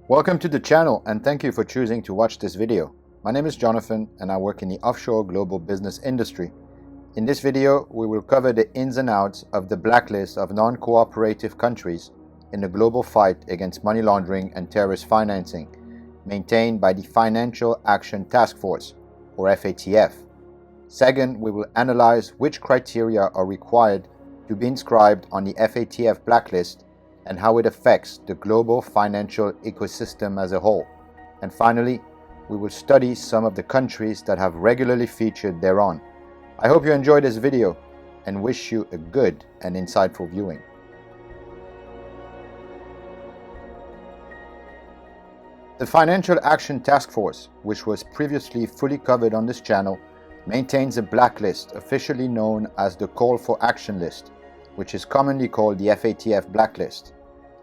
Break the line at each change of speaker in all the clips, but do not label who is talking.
Welcome to the channel and thank you for choosing to watch this video. My name is Jonathan and I work in the offshore global business industry. In this video, we will cover the ins and outs of the blacklist of non-cooperative countries in the global fight against money laundering and terrorist financing, maintained by the Financial Action Task Force, or FATF. Second, we will analyze which criteria are required to be inscribed on the FATF Black List and how it affects the global financial ecosystem as a whole. And finally, we will study some of the countries that have regularly featured thereon. I hope you enjoyed this video and wish you a good and insightful viewing. The Financial Action Task Force, which was previously fully covered on this channel, maintains a blacklist officially known as the Call for Action List, which is commonly called the FATF Black List.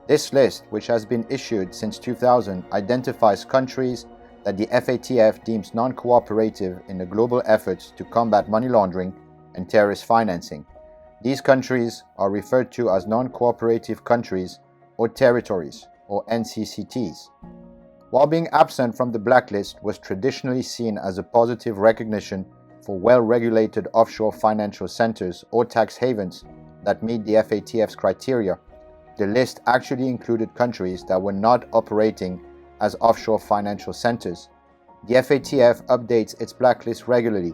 This list, which has been issued since 2000, identifies countries that the FATF deems non-cooperative in the global efforts to combat money laundering and terrorist financing. These countries are referred to as non-cooperative countries or territories, or NCCTs. While being absent from the blacklist was traditionally seen as a positive recognition for well-regulated offshore financial centers or tax havens that meet the FATF's criteria, the list actually included countries that were not operating as offshore financial centers. The FATF updates its blacklist regularly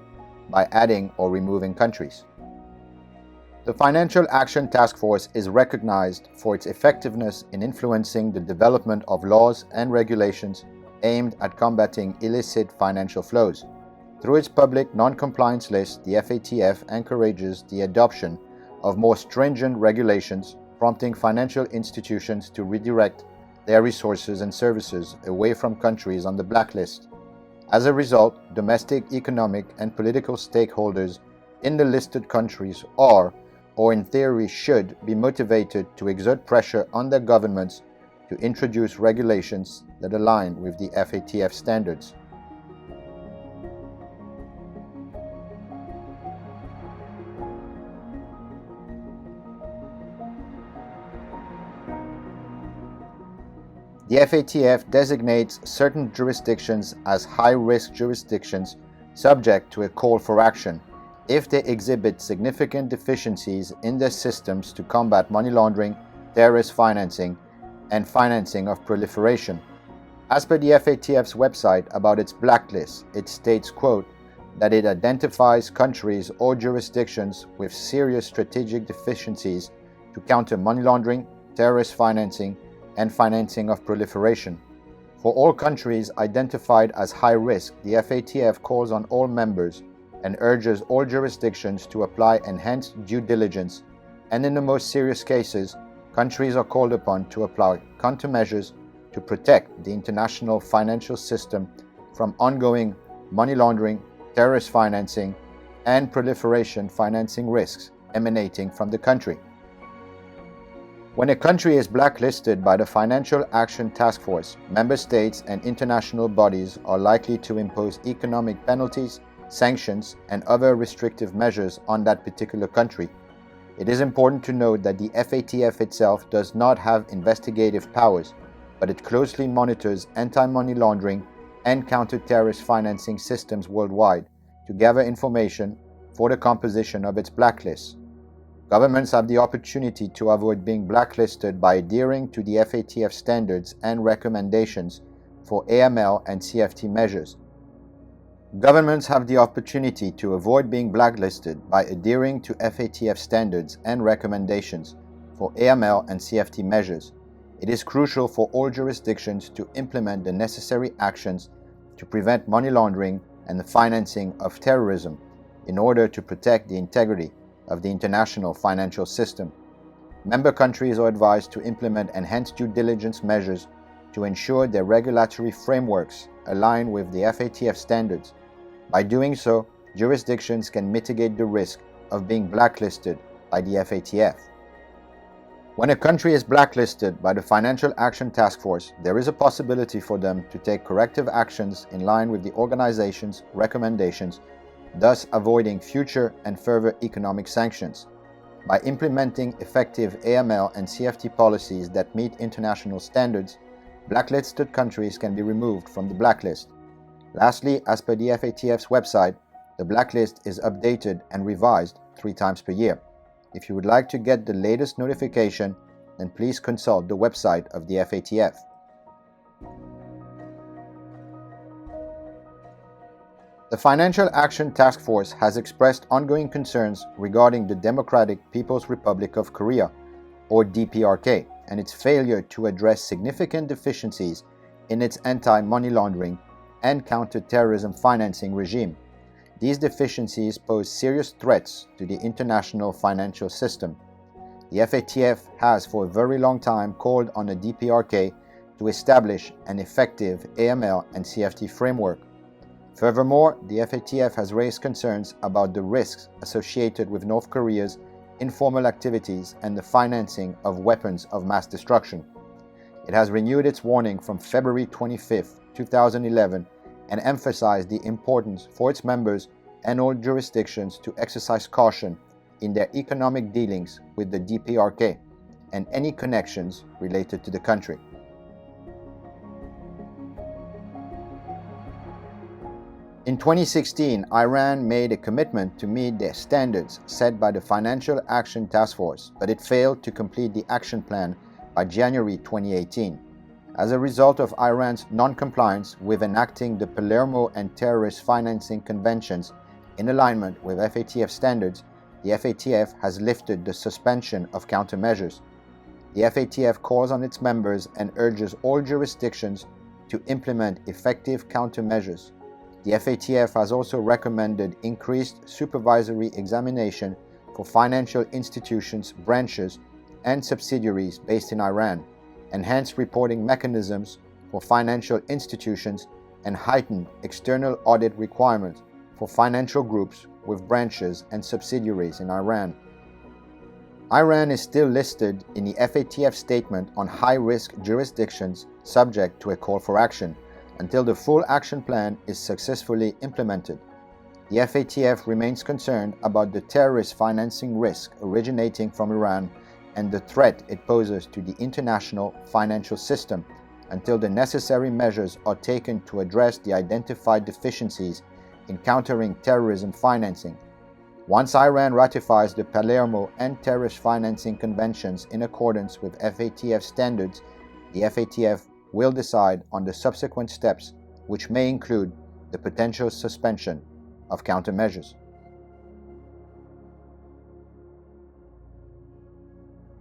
by adding or removing countries. The Financial Action Task Force is recognized for its effectiveness in influencing the development of laws and regulations aimed at combating illicit financial flows. Through its public non-compliance list, the FATF encourages the adoption of more stringent regulations, prompting financial institutions to redirect their resources and services away from countries on the blacklist. As a result, domestic economic and political stakeholders in the listed countries are, or in theory should, be motivated to exert pressure on their governments to introduce regulations that align with the FATF standards. The FATF designates certain jurisdictions as high-risk jurisdictions subject to a call for action if they exhibit significant deficiencies in their systems to combat money laundering, terrorist financing, and financing of proliferation. As per the FATF's website about its blacklist, it states, quote, that it identifies countries or jurisdictions with serious strategic deficiencies to counter money laundering, terrorist financing, and financing of proliferation. For all countries identified as high risk, the FATF calls on all members and urges all jurisdictions to apply enhanced due diligence, and in the most serious cases, countries are called upon to apply countermeasures to protect the international financial system from ongoing money laundering, terrorist financing, and proliferation financing risks emanating from the country. When a country is blacklisted by the Financial Action Task Force, member states and international bodies are likely to impose economic penalties, sanctions, and other restrictive measures on that particular country. It is important to note that the FATF itself does not have investigative powers, but it closely monitors anti-money laundering and counter-terrorist financing systems worldwide to gather information for the composition of its blacklists. Governments have the opportunity to avoid being blacklisted by adhering to the FATF standards and recommendations for AML and CFT measures. Governments have the opportunity to avoid being blacklisted by adhering to FATF standards and recommendations for AML and CFT measures. It is crucial for all jurisdictions to implement the necessary actions to prevent money laundering and the financing of terrorism in order to protect the integrity of the international financial system. Member countries are advised to implement enhanced due diligence measures to ensure their regulatory frameworks align with the FATF standards. By doing so, jurisdictions can mitigate the risk of being blacklisted by the FATF. When a country is blacklisted by the Financial Action Task Force, there is a possibility for them to take corrective actions in line with the organization's recommendations, thus avoiding future and further economic sanctions. By implementing effective AML and CFT policies that meet international standards, blacklisted countries can be removed from the blacklist. Lastly, as per the FATF's website, the blacklist is updated and revised 3 times per year. If you would like to get the latest notification, then please consult the website of the FATF. The Financial Action Task Force has expressed ongoing concerns regarding the Democratic People's Republic of Korea, or DPRK, and its failure to address significant deficiencies in its anti-money laundering and counter-terrorism financing regime. These deficiencies pose serious threats to the international financial system. The FATF has for a very long time called on the DPRK to establish an effective AML and CFT framework. Furthermore, the FATF has raised concerns about the risks associated with North Korea's informal activities and the financing of weapons of mass destruction. It has renewed its warning from February 25, 2011, and emphasized the importance for its members and all jurisdictions to exercise caution in their economic dealings with the DPRK and any connections related to the country. In 2016, Iran made a commitment to meet the standards set by the Financial Action Task Force, but it failed to complete the action plan by January 2018. As a result of Iran's non-compliance with enacting the Palermo and terrorist financing conventions in alignment with FATF standards, the FATF has lifted the suspension of countermeasures. The FATF calls on its members and urges all jurisdictions to implement effective countermeasures. The FATF has also recommended increased supervisory examination for financial institutions, branches, and subsidiaries based in Iran, enhanced reporting mechanisms for financial institutions, and heightened external audit requirements for financial groups with branches and subsidiaries in Iran. Iran is still listed in the FATF statement on high-risk jurisdictions subject to a call for action until the full action plan is successfully implemented. The FATF remains concerned about the terrorist financing risk originating from Iran and the threat it poses to the international financial system until the necessary measures are taken to address the identified deficiencies in countering terrorism financing. Once Iran ratifies the Palermo and terrorist financing conventions in accordance with FATF standards, the FATF will decide on the subsequent steps, which may include the potential suspension of countermeasures.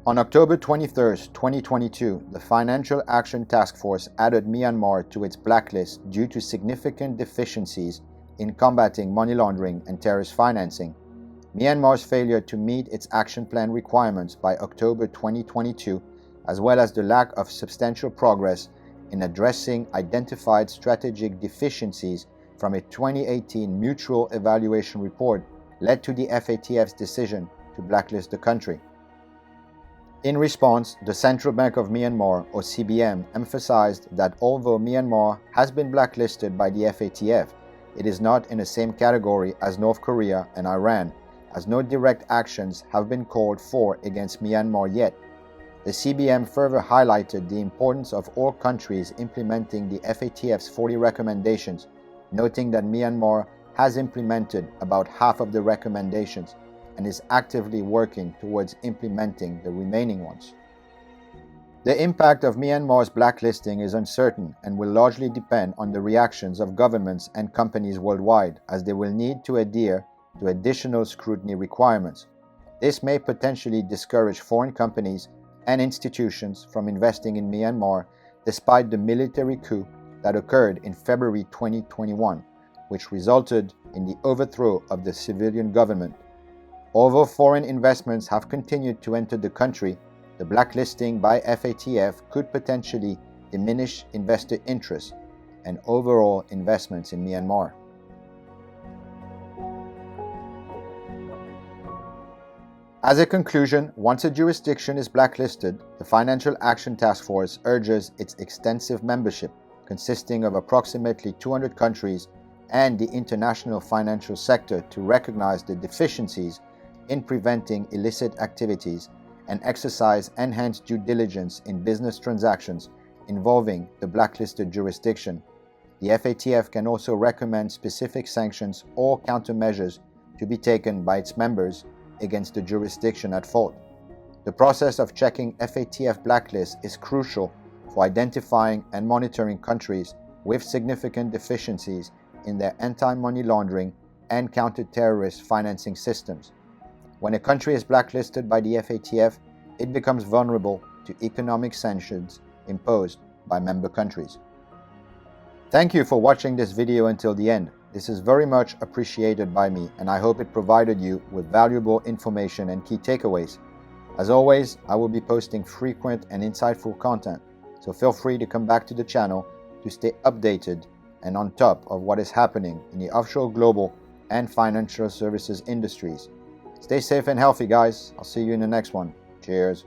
On October 23, 2022, the Financial Action Task Force added Myanmar to its blacklist due to significant deficiencies in combating money laundering and terrorist financing. Myanmar's failure to meet its action plan requirements by October 2022, as well as the lack of substantial progress in addressing identified strategic deficiencies from a 2018 mutual evaluation report, led to the FATF's decision to blacklist the country. In response, the Central Bank of Myanmar, or CBM, emphasized that although Myanmar has been blacklisted by the FATF, it is not in the same category as North Korea and Iran, as no direct actions have been called for against Myanmar yet. The CBM further highlighted the importance of all countries implementing the FATF's 40 recommendations, noting that Myanmar has implemented about half of the recommendations and is actively working towards implementing the remaining ones. The impact of Myanmar's blacklisting is uncertain and will largely depend on the reactions of governments and companies worldwide, as they will need to adhere to additional scrutiny requirements. This may potentially discourage foreign companies and institutions from investing in Myanmar despite the military coup that occurred in February 2021, which resulted in the overthrow of the civilian government. Although foreign investments have continued to enter the country, the blacklisting by FATF could potentially diminish investor interest and overall investments in Myanmar. As a conclusion, once a jurisdiction is blacklisted, the Financial Action Task Force urges its extensive membership, consisting of approximately 200 countries, and the international financial sector to recognize the deficiencies in preventing illicit activities and exercise enhanced due diligence in business transactions involving the blacklisted jurisdiction. The FATF can also recommend specific sanctions or countermeasures to be taken by its members against the jurisdiction at fault. The process of checking FATF blacklists is crucial for identifying and monitoring countries with significant deficiencies in their anti-money laundering and counter-terrorist financing systems. When a country is blacklisted by the FATF, it becomes vulnerable to economic sanctions imposed by member countries. Thank you for watching this video until the end. This is very much appreciated by me, and I hope it provided you with valuable information and key takeaways. As always, I will be posting frequent and insightful content, so feel free to come back to the channel to stay updated and on top of what is happening in the offshore global and financial services industries. Stay safe and healthy, guys. I'll see you in the next one. Cheers.